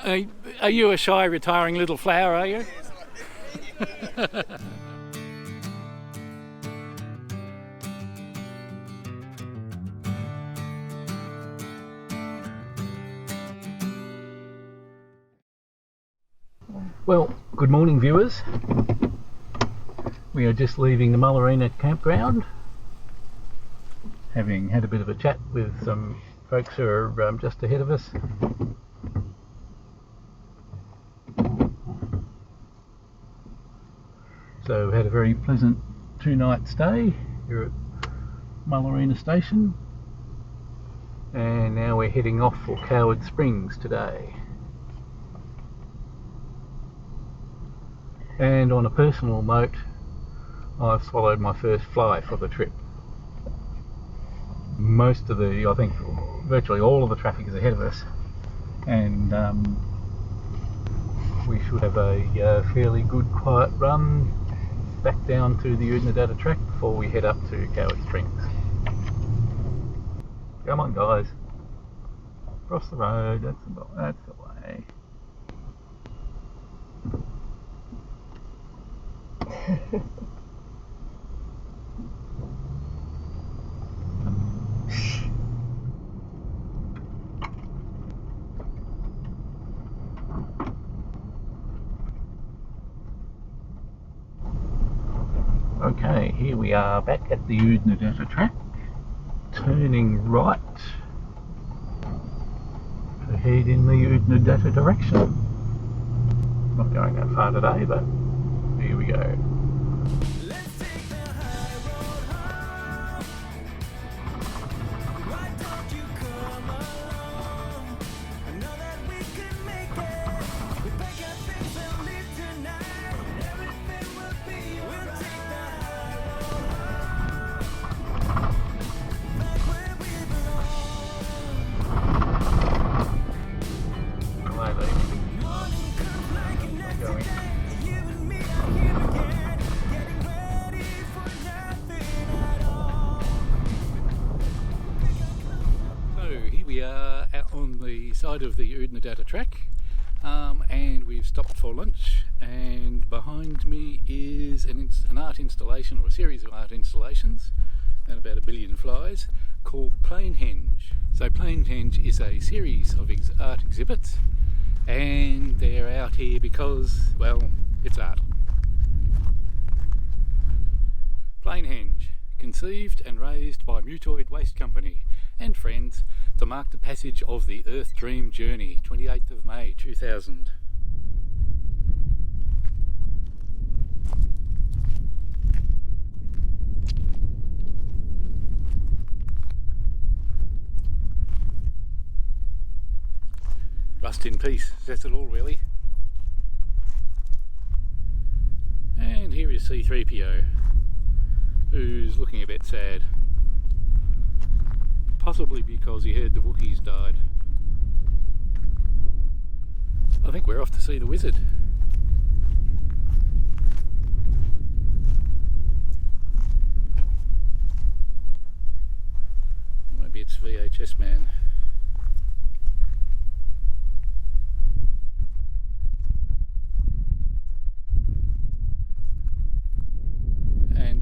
Are you a shy, retiring little flower, are you? Well, good morning viewers. We are just leaving the Oodnadatta campground, having had a bit of a chat with some folks who are just ahead of us. So we had a very pleasant 2-night stay here at Oodnadatta Station, and now we're heading off for Coward Springs today. And on a personal note, I've swallowed my first fly for the trip. Most of the, I think virtually all of the traffic is ahead of us, and we should have a fairly good quiet run back down to the Oodnadatta Track before we head up to Coward Springs. Come on guys, across the road, that's the way. Okay, here we are back at the Oodnadatta Track, turning right to head in the Oodnadatta direction. Not going that far today, but here we go. Side of the Oodnadatta Track, and we've stopped for lunch, and behind me is an art installation, or a series of art installations, and about 1 billion flies, called Hinge. So Hinge is a series of art exhibits, and they're out here because, well, it's art. Hinge, conceived and raised by Mutoid Waste Company and friends to mark the passage of the Earth Dream Journey, 28th of May 2000. Rust in peace, that's it all really. And here is C-3PO, who's looking a bit sad. Possibly because he heard the Wookiees died. I think we're off to see the wizard. Maybe it's VHS Man.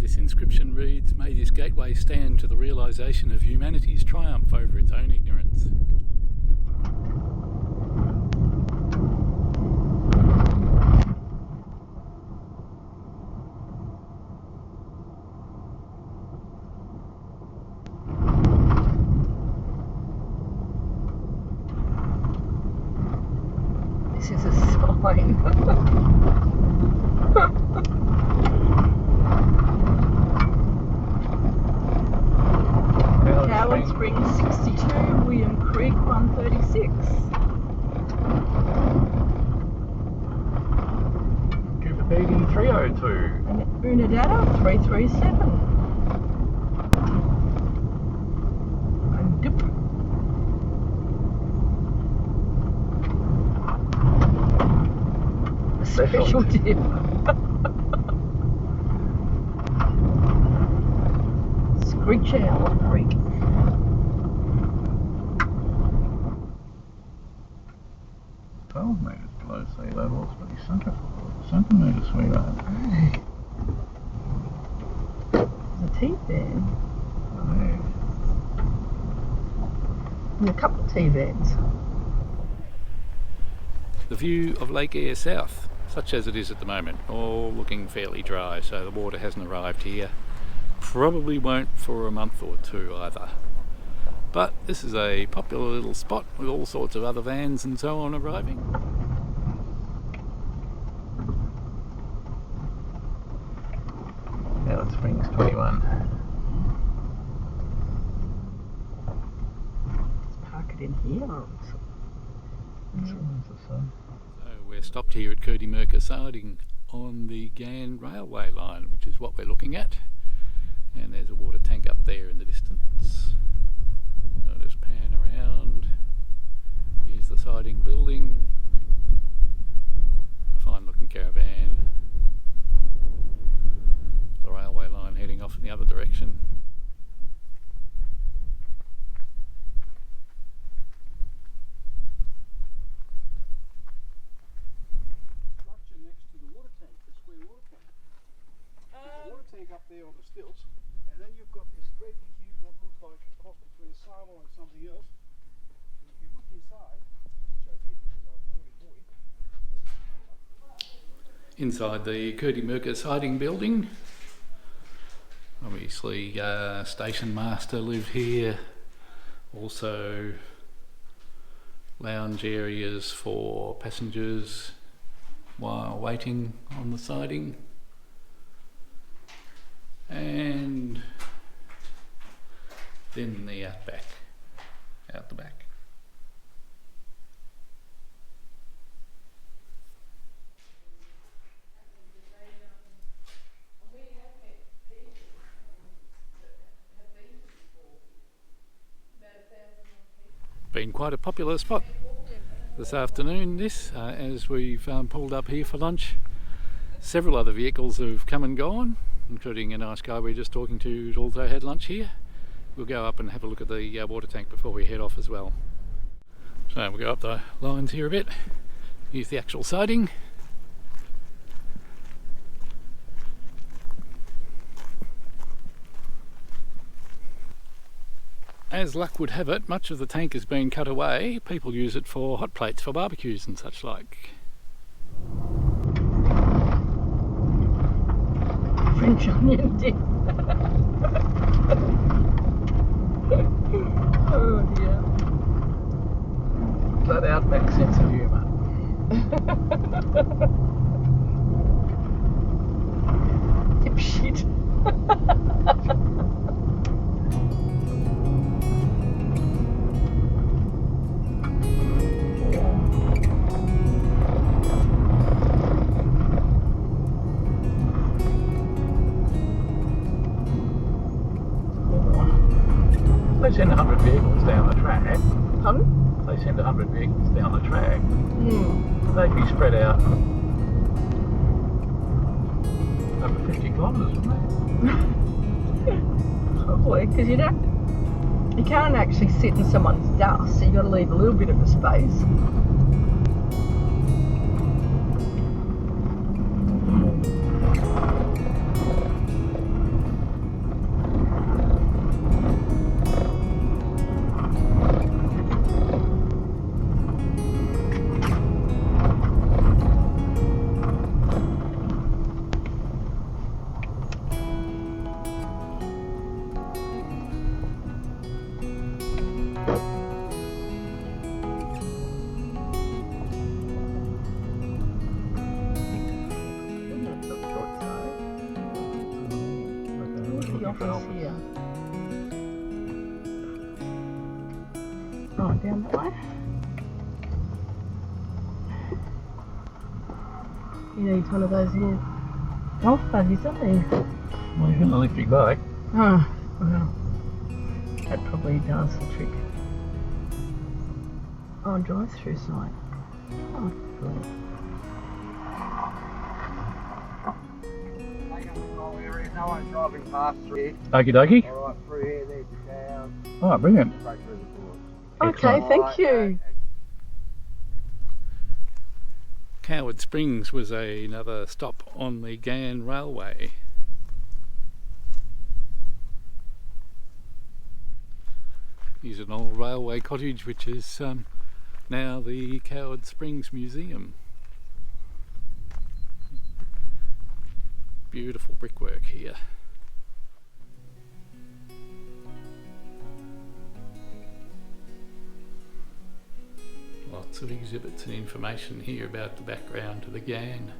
This inscription reads, "May this gateway stand to the realisation of humanity's triumph over its own ignorance." This is a sign. Coward Springs 62, William Creek 136. Cooper 302. And Oodnadatta 337. And dip. A special dip. Screech Owl Creek. 12 metres below sea level. It's pretty centimetres, sweetheart. There's a T-bed. Yeah. And a couple of T-beds. The view of Lake Eyre South, such as it is at the moment, all looking fairly dry, so the water hasn't arrived here. Probably won't for a month or two either. But this is a popular little spot with all sorts of other vans and so on arriving. Now it's Springs 21. Let's park it in here. So we're stopped here at Oodnadatta siding on the Ghan railway line, which is what we're looking at. And there's a water tank up there in the distance. I'll just pan around. Here's the siding building. A fine looking caravan. The railway line heading off in the other direction. Structure next to the water tank, the square water tank. There's a water tank up there on the stilts, and then you've got this great big huge what looks like a cross between a silo and something else. And if you look inside, which I did because I'm an early boy, Inside the Oodnadatta siding building. Obviously station master lived here. Also lounge areas for passengers while waiting on the siding. And then the outback, out the back. Been quite a popular spot this afternoon, this, as we've pulled up here for lunch. Several other vehicles have come and gone, including a nice guy we were just talking to who's also had lunch here. We'll go up and have a look at the water tank before we head off as well. So we'll go up the lines here a bit, use the actual siding. As luck would have it, much of the tank has been cut away. People use it for hot plates for barbecues and such like. French onion dip. Oh dear. That outback sense of humour. Dipshit. They send 100 vehicles down the track. Pardon? They send 100 vehicles down the track. Mm. They'd be spread out over 50 kilometres, wouldn't they? Probably, because you can't actually sit in someone's dust, so you've got to leave a little bit of a space. Office here. Oh, down that way. He needs one of those little golf buggies, doesn't he? Well, you've got an electric bike. Oh, well, that probably does the trick. Oh, drive-through sign. Oh, good. no one's driving past through here. Okie dokie. Alright, through here, there's the town. Oh, brilliant. Straight through the door. Okay, thank you. Coward Springs was another stop on the Ghan Railway. Here's an old railway cottage which is now the Coward Springs Museum. Beautiful brickwork here. Lots of exhibits and information here about the background to the Ghan.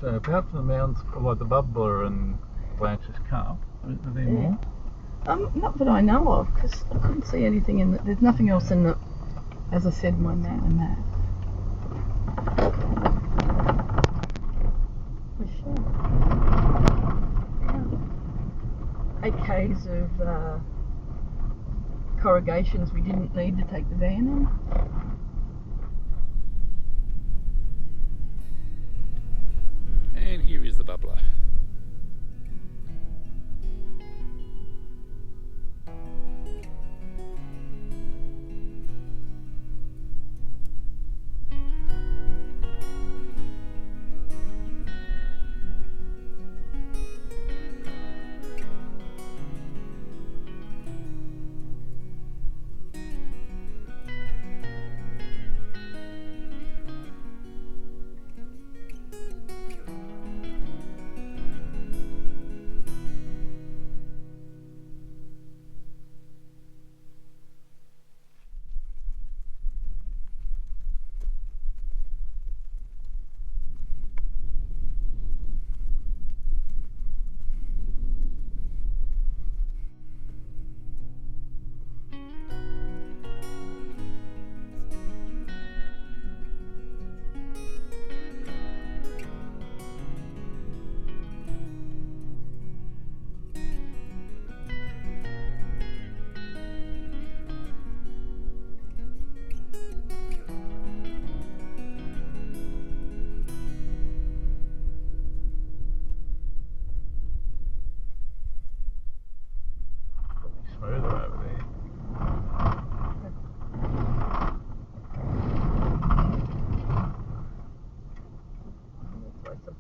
So apart from the mounds, like the Bubbler and Blanche's Cup, are there more? Not that I know of, because I couldn't see anything in it. There's nothing else in it, as I said, my map. For sure. Yeah. 8 k's of corrugations we didn't need to take the van on. And here is the Bubbler.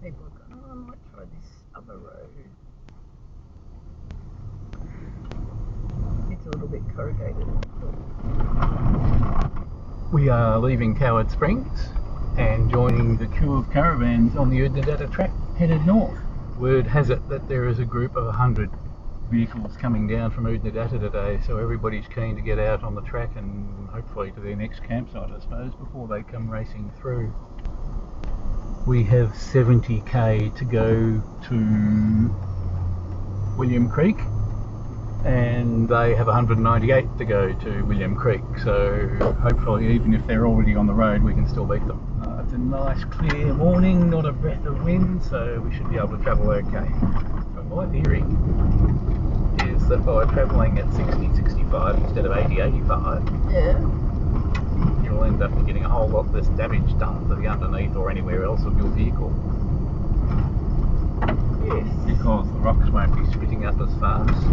People are going, oh, I might try this other road. It's a little bit corrugated. We are leaving Coward Springs and joining the queue of caravans on the Oodnadatta Track headed north. Word has it that there is a group of 100 vehicles coming down from Oodnadatta today, so everybody's keen to get out on the track and hopefully to their next campsite, I suppose, before they come racing through. We have 70k to go to William Creek, and they have 198 to go to William Creek, so hopefully even if they're already on the road we can still beat them. It's a nice clear morning, not a breath of wind, so we should be able to travel okay. But my theory is that by travelling at 60-65 instead of 80-85, you'll end up getting a whole lot less damage done to the underneath or anywhere else of your vehicle. Yes. Because the rocks won't be spitting up as fast.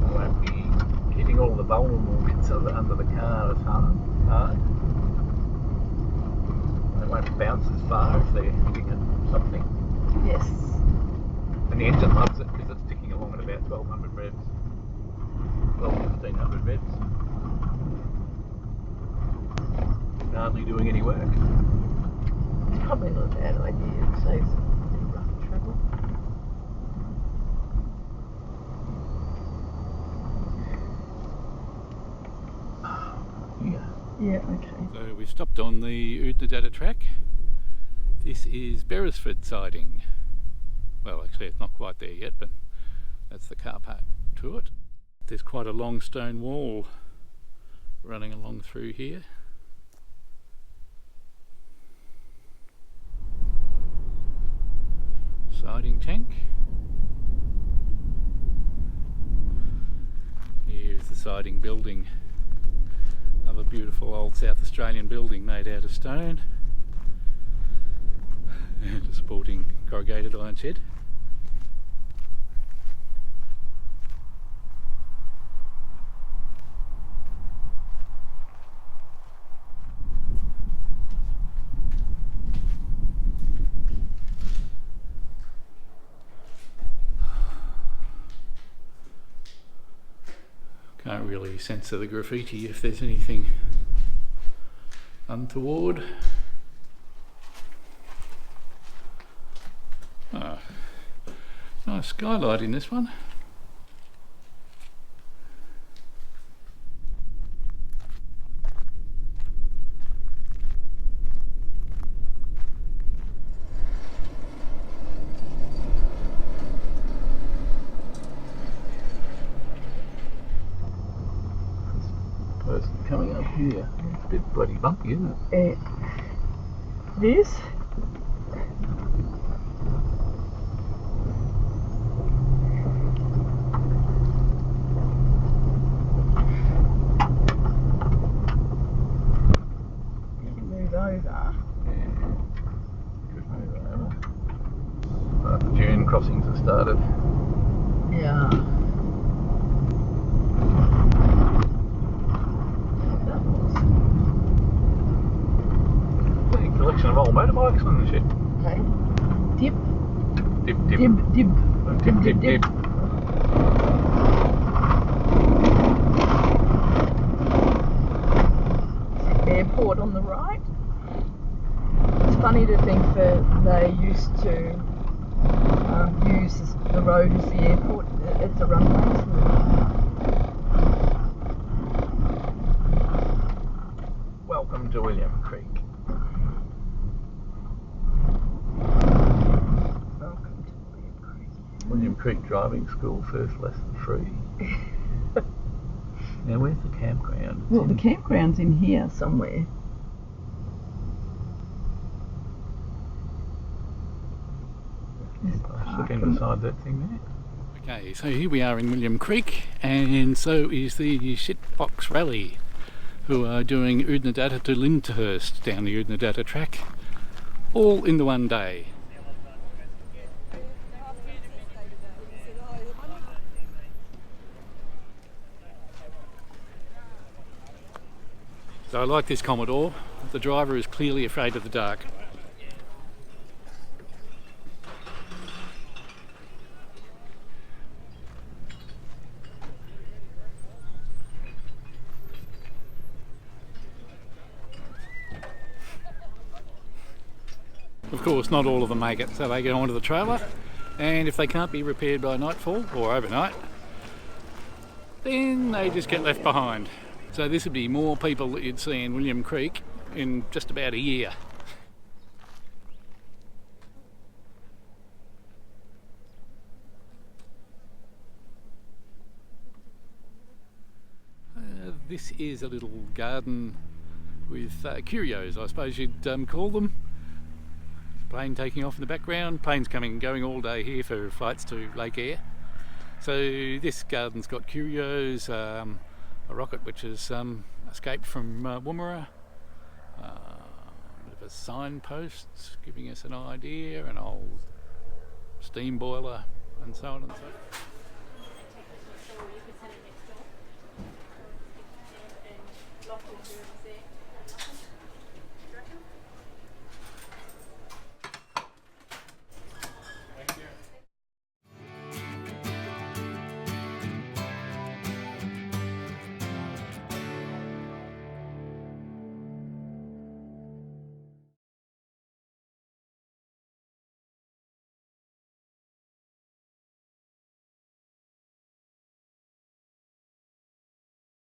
They won't be hitting all the vulnerable bits under the car as hard. They won't bounce as far if they're hitting at something. Yes. And the engine loves it because it's ticking along at about 1200 revs. 1500 revs. Hardly doing any work. Probably not a bad idea. It saves a bit of rough travel. Yeah, okay. So we've stopped on the Oodnadatta Track. This is Beresford siding. Well, actually it's not quite there yet, but that's the car park to it. There's quite a long stone wall running along through here. Siding tank. Here's the siding building. Another beautiful old South Australian building made out of stone and a supporting corrugated iron shed. Can't really censor the graffiti if there's anything untoward. Ah, nice skylight in this one. Person coming up here, it's a bit bloody bumpy, isn't it? It is. You can move over. Yeah, good move over. The dune crossings have started. Yeah. Collection of old motorbikes on the ship. Hey. Dip. Dip, dip. Dib. Dib. Dip, dip, dip. Airport on the right. It's funny to think that they used to use the road as the airport. It's a runway, isn't it? Welcome to William Creek. Welcome to William Creek. William Creek Driving School, first lesson free. Now where's the campground? It's Well, the in- campground's in here somewhere. Look in beside that thing there. Okay, so here we are in William Creek, and so is the Shitbox Rally, who are doing Oodnadatta to Lyndhurst down the Oodnadatta Track, all in the one day. So I like this Commodore. The driver is clearly afraid of the dark. Of course, not all of them make it, so they go onto the trailer, and if they can't be repaired by nightfall or overnight, then they just get left behind. So this would be more people that you'd see in William Creek in just about a year. This is a little garden with curios, I suppose you'd call them. Plane taking off in the background, planes coming and going all day here for flights to Lake Eyre. So this garden's got curios, a rocket which has escaped from Woomera, a bit of a signpost giving us an idea, an old steam boiler, and so on and so forth.